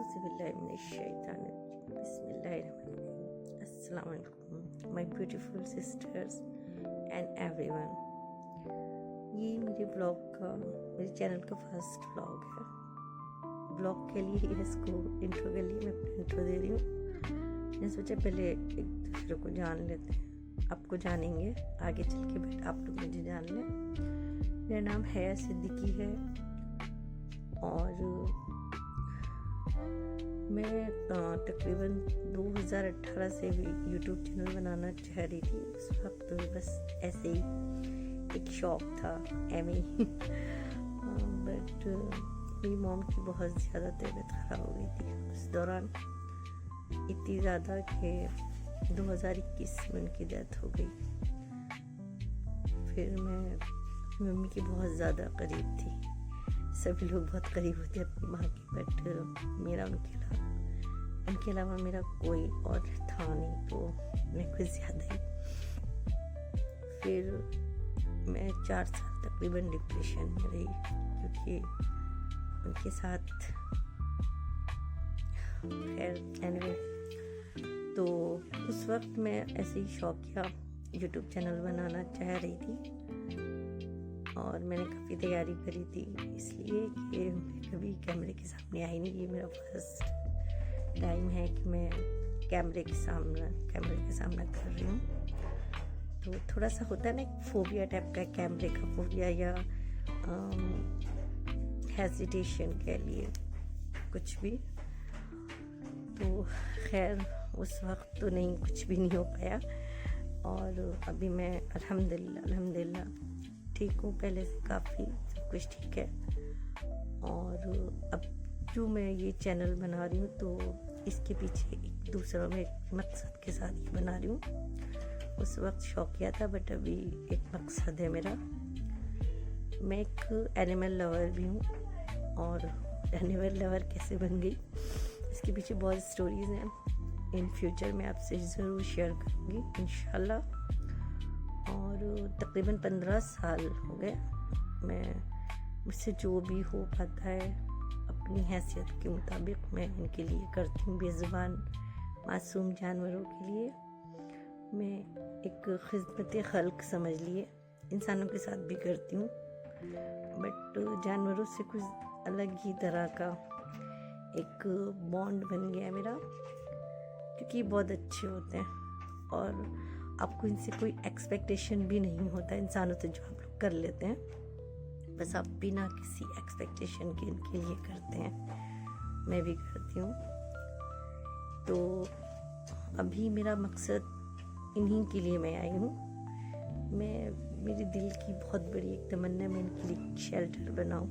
Bismillahirrahmanirrahim. My beautiful sisters and everyone. ये मेरे blog का मेरे चैनल का फर्स्ट ब्लॉग है। ब्लॉग के लिए ही इसको इंट्रो के लिए मैं इंट्रो दे रही हूँ। मैंने सोचा पहले एक दूसरे को जान लेते हैं, आपको जानेंगे आगे चल के, बट आप लोग मुझे जान लें। मेरा नाम है सिद्दीकी है और मैं तकरीबन 2018 से भी यूट्यूब चैनल बनाना चाह रही थी। उस वक्त बस ऐसे ही एक शौक था एम ही बट मेरी मॉम की बहुत ज़्यादा तबीयत ख़राब हो गई थी उस दौरान, इतनी ज़्यादा कि 2021 में उनकी डेथ हो गई। फिर मैं मम्मी की बहुत ज़्यादा करीब थी। सभी लोग बहुत करीब होते हैं अपनी माँ की, बट मेरा उनके अलावा मेरा कोई और था नहीं, तो मैं कुछ ज़्यादा ही। फिर मैं 4 साल तकरीबन डिप्रेशन में रही, क्योंकि उनके साथ खैर एनीवे। तो उस वक्त मैं ऐसे ही शौकिया यूट्यूब चैनल बनाना चाह रही थी और मैंने काफ़ी तैयारी करी थी, इसलिए कि मैं कभी कैमरे के सामने आई नहीं। ये मेरा फर्स्ट टाइम है कि मैं कैमरे के सामना कर रही हूँ। तो थोड़ा सा होता है ना, एक फोबिया टाइप का, कैमरे का फोबिया या हेजिटेशन कह लिए, कुछ भी। तो खैर उस वक्त तो नहीं, कुछ भी नहीं हो पाया और अभी मैं अल्हम्दुलिल्लाह ठीक हूँ, पहले से काफ़ी सब कुछ ठीक है। और अब जो मैं ये चैनल बना रही हूँ तो इसके पीछे एक दूसरा मैं मकसद के साथ ही बना रही हूँ। उस वक्त शौकिया था, बट अभी एक मकसद है मेरा। मैं एक एनिमल लवर भी हूँ और एनिमल लवर कैसे बन गई इसके पीछे बहुत स्टोरीज़ हैं। इन फ्यूचर मैं आपसे ज़रूर शेयर करूँगी इंशाल्लाह। और तकरीबन 15 साल हो गए मुझसे जो भी हो पाता है अपनी हैसियत के मुताबिक मैं इनके लिए करती हूँ। बेज़ुबान मासूम जानवरों के लिए मैं एक खिदमत खल्क समझ लिए, इंसानों के साथ भी करती हूँ, बट जानवरों से कुछ अलग ही तरह का एक बॉन्ड बन गया मेरा, क्योंकि बहुत अच्छे होते हैं और आपको इनसे कोई एक्सपेक्टेशन भी नहीं होता। इंसानों से जो आप लोग कर लेते हैं, बस आप बिना किसी एक्सपेक्टेशन के इनके लिए करते हैं, मैं भी करती हूँ। तो अभी मेरा मकसद इन्हीं के लिए मैं आई हूँ। मेरे दिल की बहुत बड़ी एक तमन्ना, मैं इनके लिए एक शेल्टर बनाऊँ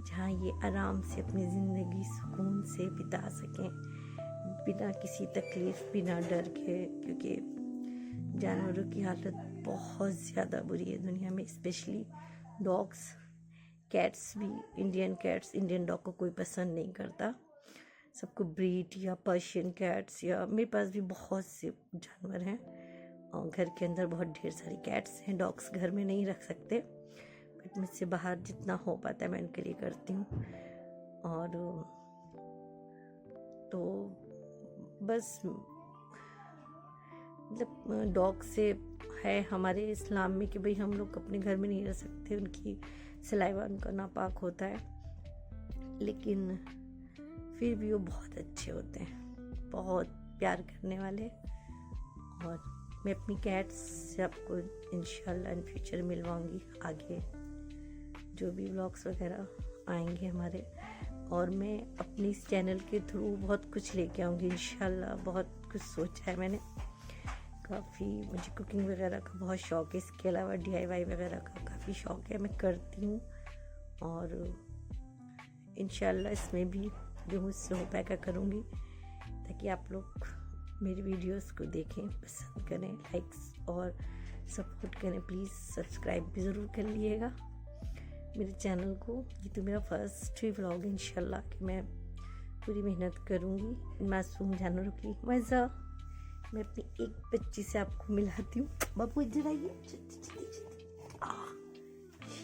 जहाँ ये आराम से अपनी ज़िंदगी सुकून से बिता सकें, बिना किसी तकलीफ़, बिना डर के, क्योंकि जानवरों की हालत बहुत ज़्यादा बुरी है दुनिया में, स्पेशली डॉग्स, कैट्स भी। इंडियन डॉग को कोई पसंद नहीं करता, सबको ब्रीड या पर्शियन कैट्स, या मेरे पास भी बहुत से जानवर हैं और घर के अंदर बहुत ढेर सारी कैट्स हैं। डॉग्स घर में नहीं रख सकते, बट मुझसे बाहर जितना हो पाता है मैं उनके लिए करती हूँ। और तो बस मतलब डॉग से है हमारे इस्लाम में कि भाई हम लोग अपने घर में नहीं रह सकते, उनकी सलाइवा उनका नापाक होता है, लेकिन फिर भी वो बहुत अच्छे होते हैं, बहुत प्यार करने वाले। और मैं अपनी कैट्स से आपको इंशाल्लाह इन फ्यूचर मिलवाऊंगी, आगे जो भी व्लॉग्स वगैरह आएंगे हमारे। और मैं अपनी इस चैनल के थ्रू बहुत कुछ लेके आऊँगी इंशाल्लाह। बहुत कुछ सोचा है मैंने, काफ़ी मुझे कुकिंग वगैरह का बहुत शौक़ है, इसके अलावा DIY वगैरह का काफ़ी शौक़ है, मैं करती हूँ। और इंशाल्लाह इसमें भी जो मुझसे हो पाएगा करूँगी, ताकि आप लोग मेरी वीडियोस को देखें, पसंद करें, लाइक्स और सपोर्ट करें। प्लीज़ सब्सक्राइब भी ज़रूर कर लीजिएगा मेरे चैनल को। ये तो मेरा फर्स्ट ही व्लॉग इंशाल्लाह कि मैं पूरी मेहनत करूँगी मासूम जानवरों की मज़ा। मैं अपनी एक बच्ची से आपको मिलाती हूँ। बाबू इधर आइए,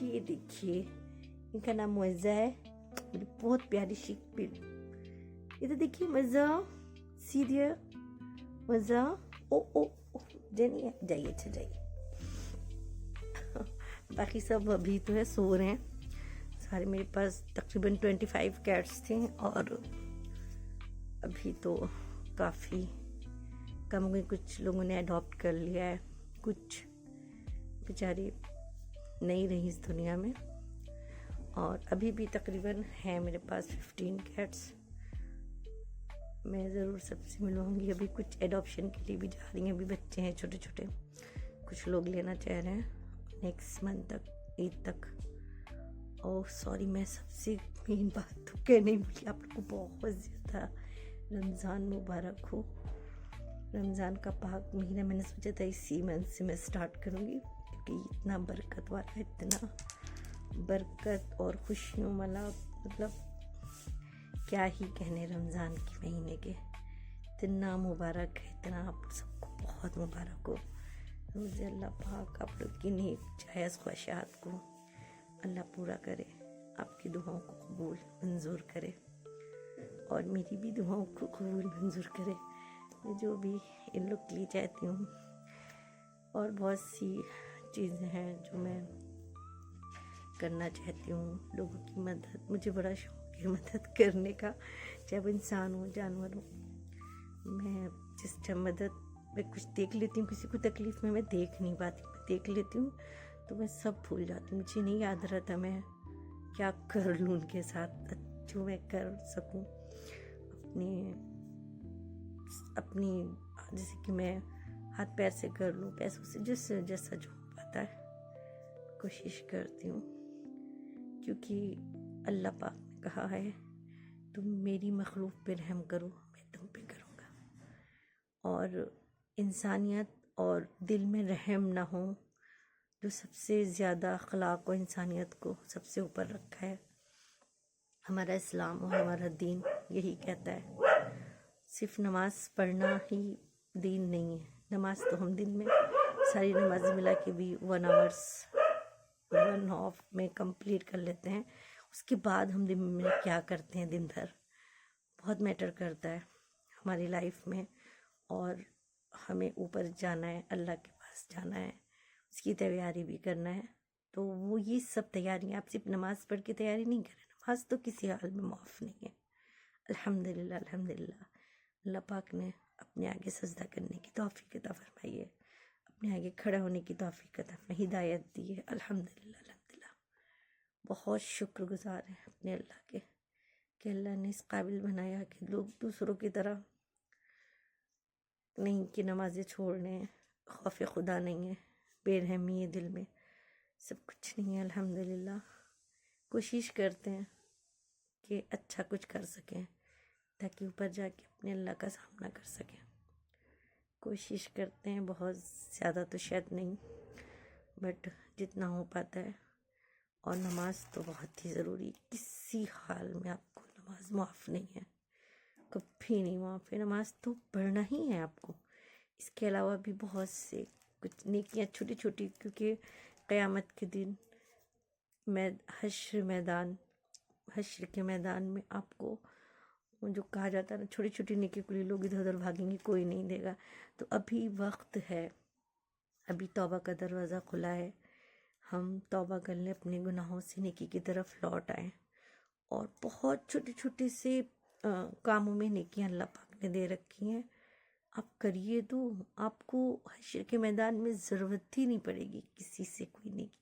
ये देखिए, इनका नाम मुअज़्ज़ा है, मेरी बहुत प्यारी शी इधर देखिए मज़ा, सीधे मज़ा। ओ ओ ओ, जाइए जाइए, अच्छा जाइए। बाकी सब अभी तो है सो रहे हैं सारे। मेरे पास तकरीबन 25 कैट्स थे और अभी तो काफ़ी कम हो गए। कुछ लोगों ने अडॉप्ट कर लिया है, कुछ बेचारे नहीं रही इस दुनिया में। और अभी भी तकरीबन है मेरे पास 15 कैट्स। मैं ज़रूर सबसे मिलवाऊंगी। अभी कुछ एडॉप्शन के लिए भी जा रही हैं, अभी बच्चे हैं छोटे छोटे, कुछ लोग लेना चाह रहे हैं नेक्स्ट मंथ तक, ईद तक। ओह सॉरी, मैं सबसे मेन बात तो कहने भूली आप लोग को, बहुत ज़्यादा रमज़ान मुबारक हो। रमज़ान का पाक महीना मैंने सोचा था इसी मंथ से मैं स्टार्ट करूँगी, क्योंकि इतना बरकत वाला, इतना बरकत और खुशियों वाला, मतलब क्या ही कहने रमज़ान के महीने के। इतना मुबारक है, इतना आप सबको बहुत मुबारक हो। मुझे अल्लाह पाक आप लोग की नेक जायज़ ख्वाहिशात को अल्लाह पूरा करे, आपकी दुआओं को कबूल मंजूर करे और मेरी भी दुआओं को कबूल मंजूर करे। मैं जो भी इन लोग के लिए चाहती हूँ, और बहुत सी चीज़ें हैं जो मैं करना चाहती हूँ। लोगों की मदद, मुझे बड़ा शौक है मदद करने का, चाहे वो इंसान हो जानवर हो। मैं जिस टाइम मदद, मैं कुछ देख लेती हूँ, किसी को तकलीफ़ में मैं देख नहीं पाती, मैं देख लेती हूँ तो मैं सब भूल जाती हूँ। मुझे नहीं याद रहता मैं क्या कर लूँ उनके साथ, जो मैं कर सकूँ अपनी जैसे कि मैं हाथ पैर से कर लूँ, पैसों से, जिससे जैसा जो हो पाता है कोशिश करती हूँ। क्योंकि अल्लाह पाक ने कहा है तुम मेरी मखलूक पे रहम करो, मैं तुम पे करूँगा। और इंसानियत और दिल में रहम ना हो, जो सबसे ज़्यादा अखलाक और इंसानियत को सबसे ऊपर रखा है, हमारा इस्लाम और हमारा दीन यही कहता है। सिर्फ नमाज पढ़ना ही दीन नहीं है। नमाज तो हम दिन में सारी नमाज मिला के भी 1 ऑफ में कंप्लीट कर लेते हैं। उसके बाद हम दिन में क्या करते हैं, दिन भर बहुत मैटर करता है हमारी लाइफ में। और हमें ऊपर जाना है, अल्लाह के पास जाना है, उसकी तैयारी भी करना है। तो वो ये सब तैयारियाँ, आप सिर्फ नमाज पढ़ के तैयारी नहीं करें। नमाज तो किसी हाल में माफ़ नहीं है। अल्हम्दुलिल्लाह अल्हम्दुलिल्लाह, अल्लाह पाक ने अपने आगे सजदा करने की तौफीक अता फरमाई है, अपने आगे खड़ा होने की तौफीक अता फरमाई, हिदायत दी है। अल्हम्दुलिल्लाह अल्हम्दुलिल्लाह, बहुत शुक्रगुजार हैं अपने अल्लाह के कि अल्लाह ने इस काबिल बनाया कि लोग दूसरों की तरह नहीं कि नमाज़ें छोड़ने, खौफ खुदा नहीं है, बेरहमी है दिल में, सब कुछ नहीं है। अल्हम्दुलिल्लाह कोशिश करते हैं कि अच्छा कुछ कर सकें, ताकि ऊपर जाके अपने अल्लाह का सामना कर सकें। कोशिश करते हैं, बहुत ज़्यादा तो शायद नहीं, बट जितना हो पाता है। और नमाज तो बहुत ही ज़रूरी, किसी हाल में आपको नमाज माफ़ नहीं है, कभी नहीं माफ़ है। नमाज तो पढ़ना ही है आपको। इसके अलावा भी बहुत से कुछ नेकियां छोटी छोटी, क्योंकि क़यामत के दिन हश्र के मैदान में आपको जो कहा जाता है ना, छोटी छोटी नेकी के लिए लोग इधर उधर भागेंगे, कोई नहीं देगा। तो अभी वक्त है, अभी तौबा का दरवाज़ा खुला है। हम तौबा कर लें, अपने गुनाहों से नेकी की तरफ लौट आएँ। और बहुत छोटे छोटे से कामों में नेकियां अल्लाह पाक ने दे रखी हैं, आप करिए तो आपको हश्र के मैदान में ज़रूरत ही नहीं पड़ेगी किसी से कोई नेकी।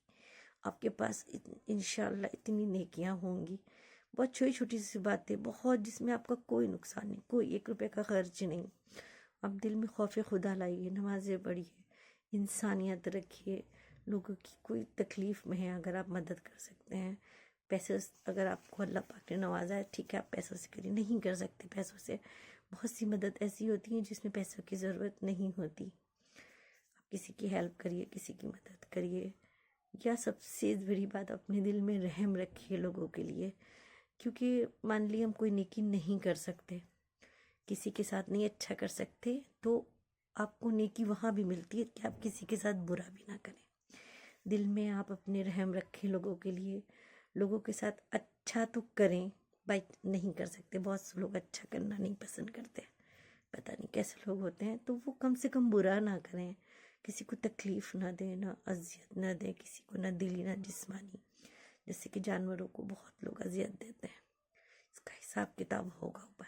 आपके पास इंशाअल्लाह इतनी नेकियां होंगी, बहुत छोटी छोटी सी बातें, बहुत जिसमें आपका कोई नुकसान नहीं, कोई 1 रुपये का खर्च नहीं। आप दिल में खौफ खुदा लाइए, नमाज़ें पढ़िए, इंसानियत रखिए, लोगों की कोई तकलीफ़ में है अगर आप मदद कर सकते हैं। पैसे अगर आपको अल्लाह पाक ने नवाजा है, ठीक है, आप पैसों से करिए, नहीं कर सकते पैसों से, बहुत सी मदद ऐसी होती है जिसमें पैसों की ज़रूरत नहीं होती। आप किसी की हेल्प करिए, किसी की मदद करिए, या सबसे बड़ी बात, अपने दिल में रहम रखिए लोगों के लिए। क्योंकि मान ली हम कोई नेकी नहीं कर सकते, किसी के साथ नहीं अच्छा कर सकते, तो आपको नेकी वहाँ भी मिलती है कि आप किसी के साथ बुरा भी ना करें। दिल में आप अपने रहम रखें लोगों के लिए, लोगों के साथ अच्छा तो करें, बाइक नहीं कर सकते, बहुत से लोग अच्छा करना नहीं पसंद करते, पता नहीं कैसे लोग होते हैं। तो वो कम से कम बुरा ना करें, किसी को तकलीफ़ ना दें, ना अजियत ना दें किसी को, ना दिली ना जिस्मानी। जैसे कि जानवरों को बहुत लोग अजियत देते हैं, इसका हिसाब किताब होगा ऊपर।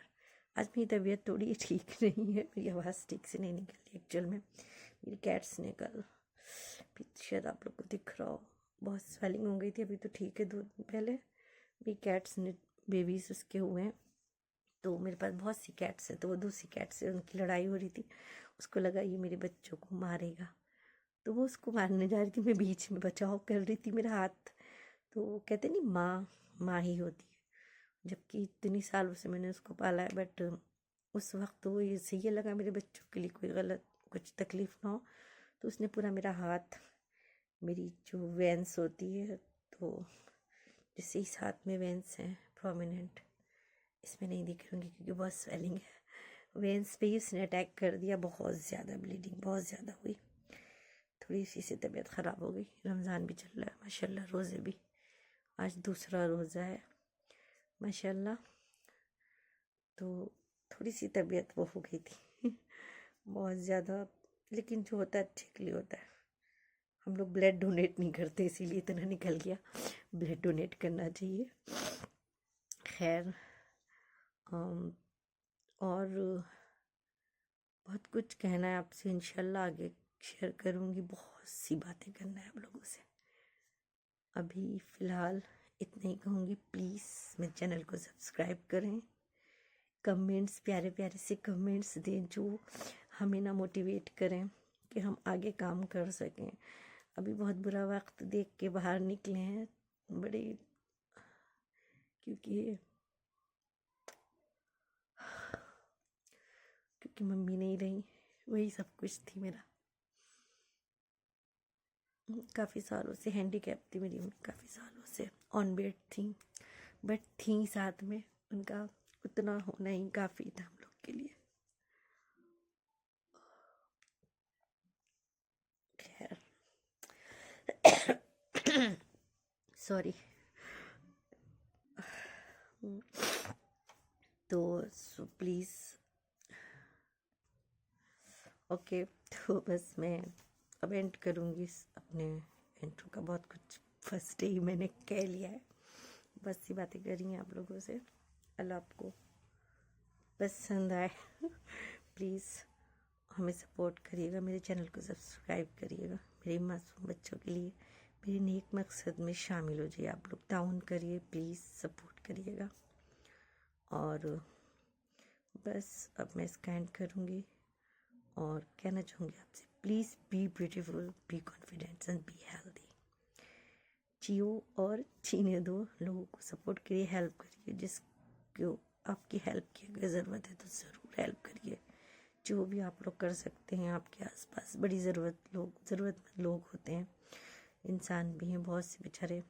आज मेरी तबीयत थोड़ी ठीक नहीं है, मेरी आवाज़ ठीक से नहीं निकली एक्चुअल में। मेरी कैट्स ने कल, शायद आप लोग को दिख रहा हो, बहुत स्वेलिंग हो गई थी। अभी तो ठीक है, 2 दिन पहले मेरी कैट्स ने बेबीज उसके हुए हैं। तो मेरे पास बहुत सी कैट्स हैं, तो वो दूसरी कैट से उनकी लड़ाई हो रही थी। उसको लगा ये मेरे बच्चों को मारेगा, तो वो उसको मारने जा रही थी, मैं बीच में बचाव कर रही थी, मेरा हाथ। तो वो कहते नहीं माँ माँ ही होती है, जबकि इतनी सालों से मैंने उसको पाला है। बट उस वक्त वो ये लगा मेरे बच्चों के लिए कोई गलत कुछ तकलीफ़ ना हो, तो उसने पूरा मेरा हाथ, मेरी जो वेंस होती है, तो जैसे इस हाथ में वेंस हैं प्रोमिनेंट, इसमें नहीं दिख रही होंगी क्योंकि बहुत स्वेलिंग है, वेंस पे ही उसने अटैक कर दिया। बहुत ज़्यादा ब्लीडिंग बहुत ज़्यादा हुई, थोड़ी सी से तबीयत ख़राब हो गई। रमज़ान भी चल रहा है माशाल्लाह, रोज़े भी, आज दूसरा रोज़ा है माशाल्लाह। तो थोड़ी सी तबीयत वो हो गई थी बहुत ज़्यादा, लेकिन जो होता है अच्छे के लिए होता है। हम लोग ब्लड डोनेट नहीं करते, इसीलिए इतना निकल गया। ब्लड डोनेट करना चाहिए। खैर, और बहुत कुछ कहना है आपसे, इंशाल्लाह आगे शेयर करूँगी। बहुत सी बातें करना है आप लोगों से। अभी फ़िलहाल इतना ही कहूँगी। प्लीज़ मेरे चैनल को सब्सक्राइब करें, कमेंट्स प्यारे प्यारे से कमेंट्स दें जो हमें ना मोटिवेट करें कि हम आगे काम कर सकें। अभी बहुत बुरा वक्त देख के बाहर निकले हैं बड़े, क्योंकि मम्मी नहीं रही, वही सब कुछ थी मेरा। काफ़ी सालों से हैंडीकैप थी मेरी मम्मी, काफ़ी सालों से ऑन बेड थी, बट थी साथ में, उनका उतना होना ही काफ़ी था हम लोग के लिए। खैर सॉरी। तो सो प्लीज़, ओके, तो बस मैं अब एंड करूँगी अपने इंट्रो का। बहुत कुछ फर्स्ट डे ही मैंने कह लिया है, बस ये बातें करी हैं आप लोगों से। अल्लाह आपको पसंद आए प्लीज़ हमें सपोर्ट करिएगा, मेरे चैनल को सब्सक्राइब करिएगा। मेरे मासूम बच्चों के लिए मेरे नेक मकसद में शामिल हो जाइए आप लोग, ताउन करिए, प्लीज़ सपोर्ट करिएगा। और बस अब मैं इसका एंड करूँगी और कहना चाहूँगी आपसे, please be beautiful, be confident and be healthy. जियो और जीने दो, लोगों को सपोर्ट करिए, हेल्प करिए, जिसको आपकी हेल्प की अगर ज़रूरत है तो ज़रूर हेल्प करिए। जो भी आप लोग कर सकते हैं, आपके आसपास बड़ी ज़रूरतमंद लोग होते हैं, इंसान भी हैं बहुत से बेचारे,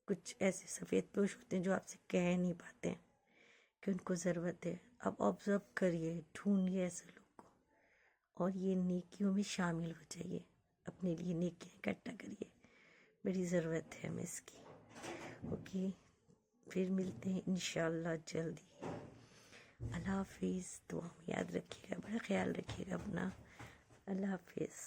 कुछ ऐसे सफ़ेद पोश होते हैं जो आपसे कह नहीं पाते हैं कि उनको ज़रूरत है। आप ऑब्ज़र्व करिए, ढूंढिए ऐसे लोग को और ये नेकियों में शामिल हो जाइए, अपने लिए नेकियां इकट्ठा करिए, बड़ी ज़रूरत है हमें इसकी। ओके, फिर मिलते हैं इंशाल्लाह जल्दी। अल्लाह हाफिज़। दुआ में याद रखिएगा, बड़ा ख्याल रखिएगा अपना। अल्लाह हाफिज़।